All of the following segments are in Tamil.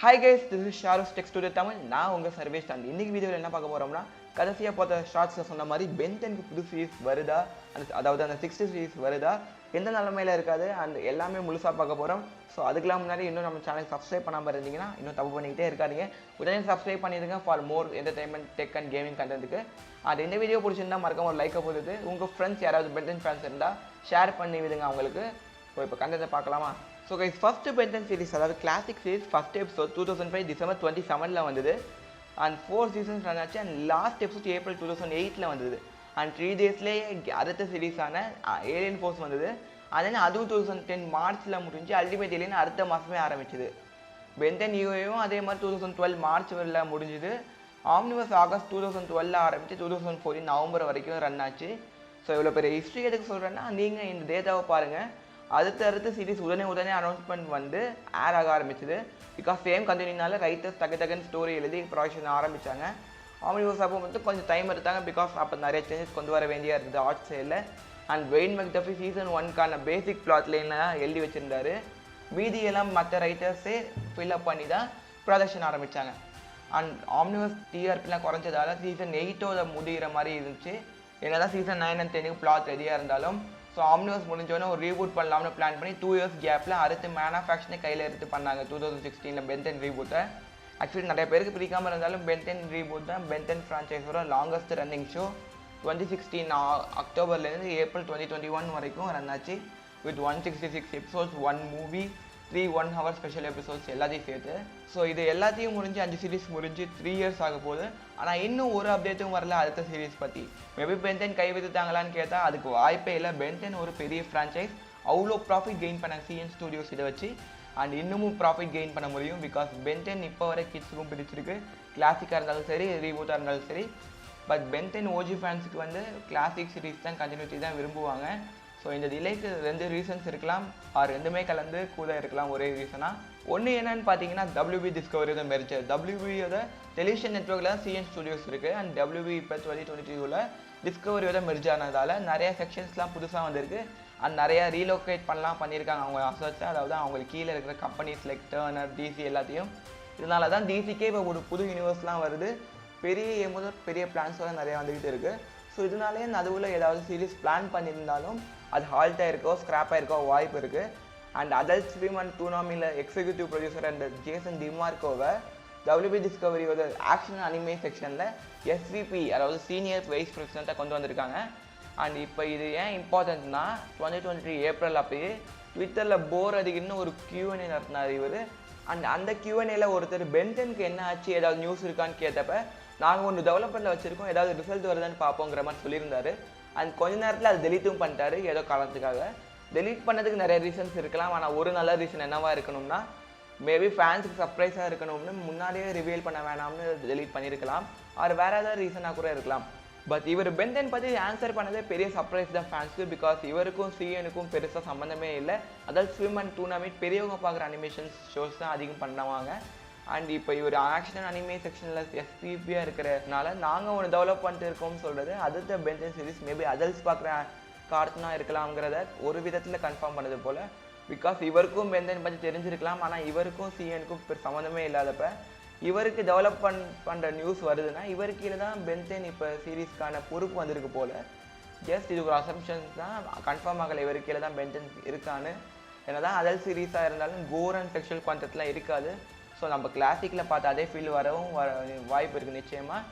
Hi guys, this is Sharu's text to Tamil. நான் உங்கள் சர்வேஷ். அண்ட் இன்னைக்கு வீடியோவில் என்ன பார்க்க போகிறோம்னா, கடைசியாக பார்த்த ஷார்ட்ஸில் சொன்ன மாதிரி பென் 10க்கு புது சீரிஸ் வருதா, அதாவது அந்த 60 சீரிஸ் வருதா, எந்த நிலமையில் இருக்காது அண்ட் எல்லாமே முழுசாக பார்க்க போகிறோம். ஸோ அதுக்கெல்லாம் முன்னாடி இன்னும் நம்ம சேனல் சப்ஸ்கிரைப் பண்ணாமல் இருந்தீங்கன்னா இன்னும் தப்பு பண்ணிக்கிட்டே இருக்காதீங்க. உடனே சப்ஸ்கிரைப் பண்ணிடுங்க for more entertainment, tech and gaming கண்டென்ட்டுக்கு. அது இந்த வீடியோ பிடிச்சிருந்தா மறக்காம ஒரு லைக்கை போட்டுட்டு உங்கள் ஃப்ரெண்ட்ஸ் யாராவது பென் 10 ஃபேன்ஸ் இருந்தால் ஷேர் பண்ணி விடுங்க அவங்களுக்கு. ஸோ இப்போ கண்டென்ட்டை பார்க்கலாமா? So guys, first Ben 10 series, அதாவது classic series first episode 2005 December 27 வந்தது. அண்ட் 4 சீசன்ஸ் ரன் ஆச்சு. அண்ட் லாஸ்ட் எபிசோட் ஏப்ரல் 2008 வந்தது. அண்ட் 3 டேஸ்லேயே அடுத்த சீரீஸான ஏலியன் ஃபோர்ஸ் வந்தது. அதனால் அதுவும் 2010 மார்ச்சில் முடிஞ்சு அல்டிமேட் ஏலியன் அடுத்த மாதமே ஆரம்பிச்சுது. பென் 10 யூஏவும் அதே மாதிரி 2012 மார்ச் வரல முடிஞ்சுது. ஆம்னிவர்ஸ் ஆகஸ்ட் 2012 ஆரம்பிச்சு 2014 நவம்பர் வரைக்கும் ரன் ஆச்சு. ஸோ இவ்வளோ பெரிய ஹிஸ்ட்ரி எதுக்கு சொல்கிறேன்னா, நீங்கள் இந்த டேட்டாவை பாருங்கள். அடுத்த சீரிஸ் உடனே அனௌன்ஸ்மெண்ட் வந்து ஏர் ஆக ஆரம்பிச்சுது. பிகாஸ் சேம் கண்டினியூனால ரைட்டர்ஸ் டக்குன்னு ஸ்டோரி எழுதி ப்ரொடக்ஷன் ஆரம்பித்தாங்க. ஆம்னிவர்ஸ் அப்போ வந்து கொஞ்சம் டைம் எடுத்தாங்க. பிகாஸ் அப்போ நிறைய சேஞ்சஸ் கொண்டு வர வேண்டியா இருந்தது ஆர்ட் சைடில். அண்ட் வெயின் மெக்டஃபி சீசன் 1க்கான பேசிக் பிளாட் லைன்லாம் எழுதி வச்சுருந்தாரு. மீதியெல்லாம் மற்ற ரைட்டர்ஸே ஃபில்அப் பண்ணி தான் ப்ரொடக்ஷன் ஆரம்பித்தாங்க. அண்ட் ஆம்னிவர்ஸ் டிஆர்பிலாம் குறைஞ்சதால சீசன் 8 முடிகிற மாதிரி இருந்துச்சு. என்னதான் சீசன் 9 and 10க்கு பிளாட் ரெடியாக இருந்தாலும். ஸோ ஆம்னிவர்ஸ் முடிஞ்சோடனே ஒரு ரீபூட் பண்ணலாம்னு பிளான் பண்ணி 2 years கேப்பில் அடுத்து மேனுஃபேக்சரை கையில் எடுத்து பண்ணாங்க 2016 பென் 10 ரீபூட்டை. ஆக்சுவலி நிறைய பேருக்கு பிடிக்காமல் இருந்தாலும் பென் 10 ரீபூட் தான் பென் 10 ஃப்ரான்ச்சைஸோட லாங்கஸ்ட் ரன்னிங் ஷோ. 2016 அக்டோபர்லேருந்து ஏப்ரல் 2021 வரைக்கும் ரன் ஆச்சு. With 166 episodes, 1 movie, 3 1-hour special episodes எல்லாத்தையும் சேர்த்து. ஸோ இது எல்லாத்தையும் முடிஞ்சு 5 சீரிஸ் முடிஞ்சு 3 years ஆக போகுது. ஆனால் இன்னும் ஒரு அப்டேட்டும் வரல அடுத்த சீரிஸ் பற்றி. மேபி பென் 10 கை வித்துட்டாங்களான்னு கேட்டால் அதுக்கு வாய்ப்பே இல்லை. பென் 10 ஒரு பெரிய ஃப்ரான்ச்சைஸ், அவ்வளோ ப்ராஃபிட் கெயின் பண்ண சிஎன் ஸ்டுடியோஸ் இதை வச்சு. அண்ட் இன்னமும் ப்ராஃபிட் கெயின் பண்ண முடியும். பிகாஸ் பென் 10 இப்போ வரை கிட்ஸுக்கும் பிடிச்சிருக்கு. கிளாசிக்காக இருந்தாலும் சரி, ரீபூட்டாக இருந்தாலும் சரி. பட் பென் 10 ஓஜி ஃபேன்ஸுக்கு வந்து கிளாசிக் சீரிஸ் தான், கண்டினியூட்டி தான் விரும்புவாங்க. ஸோ இந்த டிலேக்கு 2 ரீசன்ஸ் இருக்கலாம், ஆர் ரெண்டுமே கலந்து கூட இருக்கலாம் ஒரே ரீசனாக. ஒன்று என்னன்னு பார்த்தீங்கன்னா, WB டிஸ்கவரியோட மெர்ஜர். WBயோட டெலிவிஷன் நெட்வொர்க்கில் தான் சிஎன் ஸ்டுடியோஸ் இருக்குது. அண்ட் WB இப்போ 2022 டிஸ்கவரியோட மெர்ஜ் ஆனதால் நிறைய செக்ஷன்ஸ்லாம் புதுசாக வந்திருக்கு. அண்ட் நிறையா ரீலோகேட் பண்ணியிருக்காங்க அவங்க அசட்ஸை, அதாவது அவங்களுக்கு கீழே இருக்கிற கம்பெனிஸ் லைக் டர்னர், DC எல்லாத்தையும். இதனால தான் DCக்கே இப்போ ஒரு புது யூனிவர்ஸ்லாம் வருது. பெரிய பிளான்ஸோட நிறையா வந்துக்கிட்டு இருக்குது. ஸோ இதனாலே நடுவில் ஏதாவது சீரிஸ் பிளான் பண்ணியிருந்தாலும் அது ஹால்ட் ஆகிருக்கோ, ஸ்க்ராப் ஆகிருக்கோ வாய்ப்பு இருக்குது. அண்ட் அடல்ட் ஸ்விம் அண்ட் டூனாமியில் எக்ஸிக்யூட்டிவ் ப்ரொடியூசர் அண்ட் ஜேசன் டிமார்க்கோவை WB டிஸ்கவரியோட ஆக்ஷன் அனிமே செக்ஷனில் SVP, அதாவது சீனியர் வைஸ் பிரசிடெண்ட்டாக கொண்டு வந்திருக்காங்க. அண்ட் இப்போ இது ஏன் இம்பார்ட்டன்ட்னா, 2023 ஏப்ரல் அப்போயே ட்விட்டரில் போர் அடிக்கணும்னு ஒரு Q&A நடத்தினார் இவர். அண்ட் அந்த Q&Aல ஒருத்தர் பென் 10க்கு என்ன ஆச்சு, ஏதாவது நியூஸ் இருக்கான்னு கேட்டப்ப, நாங்கள் ஒன்று டெவலப்மெண்ட்டில் வச்சுருக்கோம், ஏதாவது ரிசல்ட் வருதான்னு பார்ப்போங்கிற மாதிரி சொல்லியிருந்தாரு. அண்ட் கொஞ்ச நேரத்தில் அது டெலீட்டும் பண்ணிட்டாரு ஏதோ காரணத்துக்காக. டெலீட் பண்ணதுக்கு நிறைய ரீசன்ஸ் இருக்கலாம். ஆனால் ஒரு நல்ல ரீசன் என்னவா இருக்கணும்னா, மேபி ஃபேன்ஸுக்கு சர்ப்ரைஸாக இருக்கணும்னு முன்னாடியே ரிவீல் பண்ண வேணாம்னு டெலீட் பண்ணியிருக்கலாம். அவர் வேறு ஏதாவது ரீசனாக கூட இருக்கலாம். பட் இவர் பென் 10 பற்றி ஆன்சர் பண்ணதே பெரிய சர்ப்ரைஸ் தான் ஃபேன்ஸுக்கு. பிகாஸ் இவருக்கும் சிஎனுக்கும் பெருசாக சம்மந்தமே இல்லை. அதாவது ஸ்விம் அண்ட் டூர்னாமெண்ட் பெரியவங்க பார்க்குற அனிமேஷன் ஷோஸ் தான் அதிகம் பண்ணுவாங்க. அண்ட் இப்போ இவர் ஆக்ஷன் அனிமே செக்ஷனில் SVPயாக இருக்கிறதுனால நாங்கள் ஒன்று டெவலப் பண்ணிட்டு இருக்கோம்னு சொல்கிறது அடுத்த பென் 10 சீரிஸ் மேபி அடல்ட்ஸ் பார்க்குற கார்ட்டூனாக இருக்கலாம்ங்கிறத ஒரு விதத்தில் கன்ஃபார்ம் பண்ணது போல். பிகாஸ் இவருக்கும் பென் 10 பற்றி தெரிஞ்சிருக்கலாம். ஆனால் இவருக்கும் சிஎனுக்கும் சம்மந்தமே இல்லாதப்ப இவருக்கு டெவலப் பண்ணுற நியூஸ் வருதுன்னா இவருக்கு கீழே தான் பென் 10 இப்போ சீரீஸ்க்கான பொறுப்பு வந்திருக்கு போல். ஜஸ்ட் இது ஒரு அசம்ஷன்ஸ் தான், கன்ஃபார்ம் ஆகலை இவருக்கு கீழே தான் பென் 10 இருக்கான்னு. ஏன்னா தான் அடல்ட் சீரீஸாக இருந்தாலும் கோர் அண்ட் செக்ஷுவல் கான்டென்ட்லாம் இருக்காது. ஸோ நம்ம கிளாசிக்கில் பார்த்து அதே ஃபீல் வரவும் வாய்ப்பு இருக்குது நிச்சயமாக.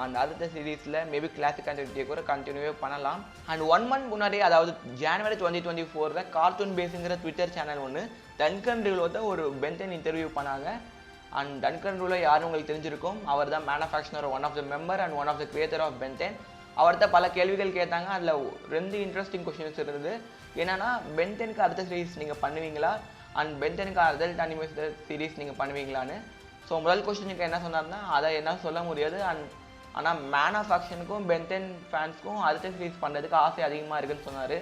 அண்ட் அடுத்த சீரீஸில் மேபி கிளாசிக் கண்டினியூட்டியை கூட கண்டினியூவே பண்ணலாம். அண்ட் 1 month முன்னாடியே, அதாவது ஜனவரி 2024 கார்ட்டூன் பேஸுங்கிற ட்விட்டர் சேனல் ஒன்று டன்கன் ரூலோட ஒரு பென் 10 இன்டர்வியூ பண்ணாங்க. அண்ட் டன்கன் ரூலோ யாரும் உங்களுக்கு தெரிஞ்சிருக்கும். அவர் தான் manufacturer, one of the member and one of the creator of Ben 10. அவர்கிட்ட பல கேள்விகள் கேட்டாங்க. அதில் 2 இன்ட்ரெஸ்டிங் கொஷின்ஸ் இருந்தது. என்னென்னா, பென் 10க்கு அடுத்த சீரீஸ் நீங்கள் பண்ணுவீங்களா, அண்ட் பென் 10க்கு அடல்ட் அனிமேஷன் சீரீஸ் நீங்கள் பண்ணுவீங்களான்னு. ஸோ முதல் கொஸ்டினுக்கு என்ன சொன்னார்னா, அதை என்ன சொல்ல முடியாது. ஆனால் மேனுஃபேக்சருக்கும் பென் 10 ஃபேன்ஸ்க்கும் அடுத்த சீரீஸ் பண்ணுறதுக்கு ஆசை அதிகமாக இருக்குதுன்னு சொன்னார்.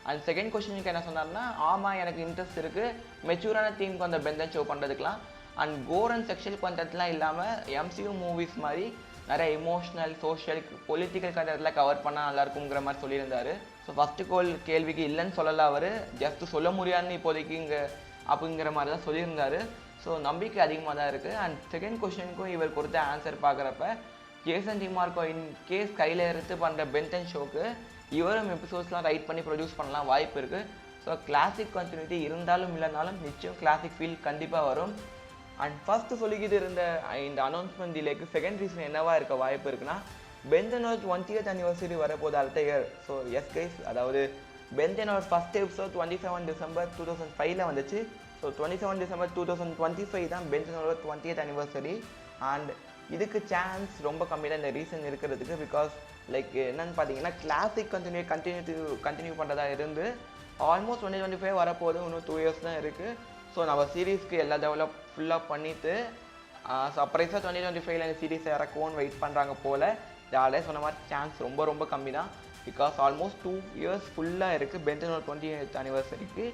அண்ட் செகண்ட் கொஸ்டினுக்கு என்ன சொன்னார்னா, ஆமாம் எனக்கு இன்ட்ரெஸ்ட் இருக்குது மெச்சூரான தீமுக்கு அந்த பென் 10 ஷோ பண்ணுறதுக்கலாம். அண்ட் கோர் அண்ட் செக்ஷுவல் கண்டென்ட்லாம் இல்லாமல் MCU மூவிஸ் மாதிரி நிறைய இமோஷனல், சோஷியல், பொலிட்டிக்கல் கண்டென்ட்லாம் கவர் பண்ணால் நல்லாயிருக்குங்கிற மாதிரி சொல்லியிருந்தார். ஸோ ஃபஸ்ட்டு கேள்விக்கு இல்லைன்னு சொல்லலை அவர், ஜஸ்ட்டு சொல்ல முடியாதுன்னு இப்போதைக்கு இங்கே அப்படிங்கிற மாதிரி தான் சொல்லியிருந்தார். ஸோ நம்பிக்கை அதிகமாக தான் இருக்குது. அண்ட் செகண்ட் கொஸ்டினுக்கும் இவர் கொடுத்த ஆன்சர் பார்க்குறப்ப ஜேசன் டிமார்கோ இன் கேஸ் கையில் எடுத்து பண்ணுற பென்டன் ஷோக்கு இவரும் எபிசோட்ஸ்லாம் ரைட் பண்ணி ப்ரொடியூஸ் பண்ணலாம் வாய்ப்பு இருக்குது. ஸோ கிளாசிக் கண்டினியூட்டி இருந்தாலும் இல்லைனாலும் நிச்சயம் கிளாசிக் ஃபீல் கண்டிப்பாக வரும். அண்ட் ஃபஸ்ட்டு சொல்லிக்கிட்டு இருந்த இந்த அனௌன்ஸ்மெண்ட் டிலேக்கு செகண்ட் ரீசன் என்னவா இருக்க வாய்ப்பு இருக்குன்னா பென்டனோட 20th anniversary வரப்போது அடுத்த இயர். ஸோ எஸ் கைஸ், அதாவது பென்டனோட ஃபஸ்ட் எபிசோட் 27 December 2005 வந்துச்சு. ஸோ 27 December 2025 தான் பென்டனோட 20th anniversary. அண்ட் இதுக்கு சான்ஸ் ரொம்ப கம்மி தான் இந்த ரீசன் இருக்கிறதுக்கு. பிகாஸ் லைக் என்னன்னு பார்த்தீங்கன்னா கிளாசிக் கண்டினியூ பண்ணுறதா இருந்து ஆல்மோஸ்ட் 2025 வரப்போது இன்னும் 2 years தான் இருக்குது. ஸோ நம்ம சீரீஸ்க்கு எல்லா டெவலப் ஃபுல்லாக பண்ணிவிட்டு சர்ப்ரைஸாக 2025 இந்த சீரீஸை இறக்குவோன்னு வெயிட் பண்ணுறாங்க போல். ஜாலியாக சொன்ன மாதிரி சான்ஸ் ரொம்ப ரொம்ப கம்மி தான். பிகாஸ் ஆல்மோஸ்ட் 2 years ஃபுல்லாக இருக்குது பென்டனோட 20th anniversary-க்கு.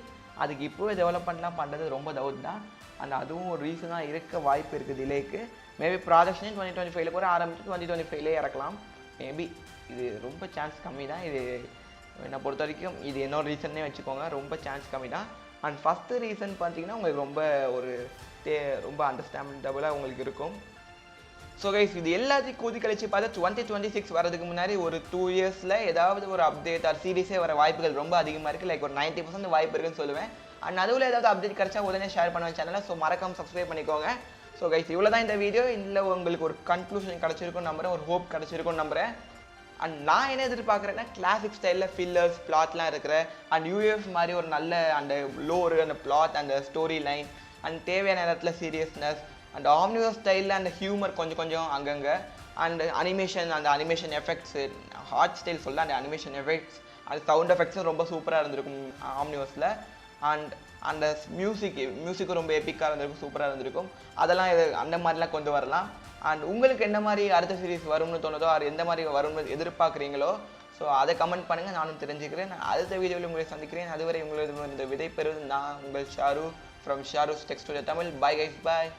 அதுக்கு இப்போவே டெவலப்மெண்ட்லாம் பண்ணுறது ரொம்ப டவுட் தான். அண்ட் அதுவும் ஒரு ரீசனாக இருக்க வாய்ப்பு இருக்குது டிலேக்கு. மேபி ப்ராடக்ஷனே 2025 கூட ஆரம்பிச்சு 2025 இறக்கலாம். மேபி இது ரொம்ப சான்ஸ் கம்மி தான். இது என்னை பொறுத்த வரைக்கும் இது என்னோட ரீசன்னே வச்சுக்கோங்க, ரொம்ப சான்ஸ் கம்மி தான். அண்ட் ஃபஸ்ட்டு ரீசன் பார்த்தீங்கன்னா உங்களுக்கு ரொம்ப அண்டர்ஸ்டாண்டபுளாக உங்களுக்கு இருக்கும். ஸோ கைஸ், இது எல்லாத்தையும் கூதி கழிச்சு பார்த்தா 2026 வரதுக்கு முன்னாடி ஒரு 2 yearsல ஏதாவது ஒரு அப்டேட் ஆர் சீரிஸே வர வாய்ப்புகள் ரொம்ப அதிகமாக இருக்குது. லைக் ஒரு 90% வாய்ப்பு இருக்குன்னு சொல்லுவேன். அண்ட் அதுவில் ஏதாவது அப்டேட் கிடச்சா உடனே ஷேர் பண்ணுவேன் சேனலை. ஸோ மறக்காம சப்ஸ்கிரைப் பண்ணிக்கோங்க. ஸோ கைஸ், இவ்வளோ தான் இந்த வீடியோ. இல்லை உங்களுக்கு ஒரு கன்க்ளூஷன் கிடச்சிருக்குன்னு நம்புறேன், ஒரு ஹோப் கிடச்சிருக்குன்னு நம்புறேன். அண்ட் நான் என்ன எதிர்பார்க்குறேன்னா கிளாசிக் ஸ்டைலில் ஃபில்லர்ஸ் பிளாட்லாம் இருக்கிற அண்ட் யூஎஃப் மாதிரி ஒரு நல்ல அந்த லோரு அந்த பிளாட் அந்த ஸ்டோரி லைன் அண்ட் தேவையான நேரத்தில் சீரியஸ்னஸ் அண்ட் ஆம்னிவர்ஸ் ஸ்டைலில் அந்த ஹியூமர் கொஞ்சம் அங்கங்கே அண்ட் அந்த அனிமேஷன் எஃபெக்ட்ஸு ஹார்ட் ஸ்டைல் சொல்ல அந்த அனிமேஷன் எஃபெக்ட்ஸ் அந்த சவுண்ட் எஃபெக்ட்ஸும் ரொம்ப சூப்பராக இருந்திருக்கும் ஆம்னிவர்ஸில். அண்ட் அந்த மியூசிக்கும் ரொம்ப எப்பிக்காக இருந்திருக்கும், சூப்பராக இருந்திருக்கும். அதெல்லாம் அந்த மாதிரிலாம் கொண்டு வரலாம். அண்ட் உங்களுக்கு என்ன மாதிரி அடுத்த சீரிஸ் வரும்னு தோணுதோ அது எந்த மாதிரி வரும்னு எதிர்பார்க்குறீங்களோ ஸோ அதை கமெண்ட் பண்ணுங்கள், நானும் தெரிஞ்சுக்கிறேன். நான் அடுத்த வீடியோவில் உங்களை சந்திக்கிறேன். அதுவரை உங்களது இந்த விடை பெறுவது நான் உங்கள் Sharu from Sharu's tech studio Tamil. Bye guys, bye.